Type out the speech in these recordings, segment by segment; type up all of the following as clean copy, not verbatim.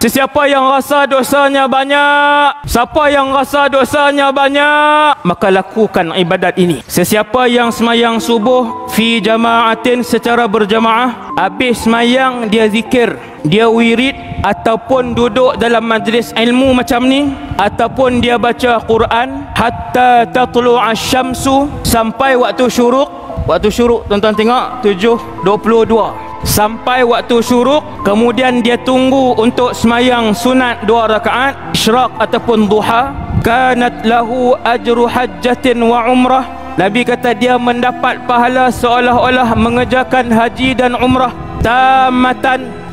Sesiapa yang rasa dosanya banyak, siapa yang rasa dosanya banyak, maka lakukan ibadat ini. Sesiapa yang semayang subuh fi jama'atin, secara berjamaah, habis semayang dia zikir, dia wirid, ataupun duduk dalam majlis ilmu macam ni, ataupun dia baca Quran hatta tatlu'a syamsu, sampai waktu syuruk. Waktu syuruk tuan-tuan tengok 7:22, sampai waktu syuruk. Kemudian dia tunggu untuk semayang sunat 2 rakaat isyraq ataupun duha. Kanat lahu ajru hajjatin wa umrah. Nabi kata dia mendapat pahala seolah-olah mengerjakan haji dan umrah. Tamatan,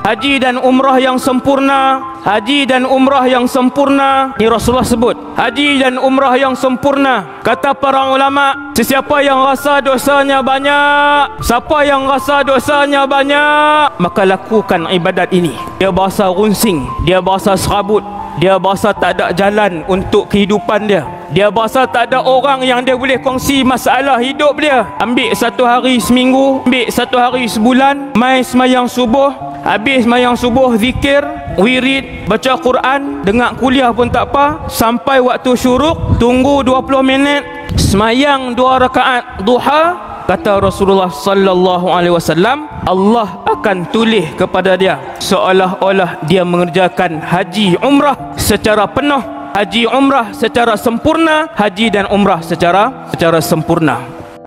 haji dan umrah yang sempurna. Haji dan umrah yang sempurna, ni Rasulullah sebut, haji dan umrah yang sempurna. Kata para ulama, sesiapa yang rasa dosanya banyak, siapa yang rasa dosanya banyak, maka lakukan ibadat ini. Dia berasa runsing, dia berasa serabut, dia berasa tak ada jalan untuk kehidupan dia, dia berasa tak ada orang yang dia boleh kongsi masalah hidup dia. Ambil 1 hari seminggu, ambil 1 hari sebulan, mai semayang subuh, habis semayang subuh zikir, wirid, baca Quran, dengar kuliah pun tak apa, sampai waktu syuruk tunggu 20 minit, semayang 2 rakaat duha. Kata Rasulullah sallallahu alaihi wasallam, Allah akan tulis kepada dia seolah-olah dia mengerjakan haji umrah secara penuh, haji umrah secara sempurna, haji dan umrah secara sempurna.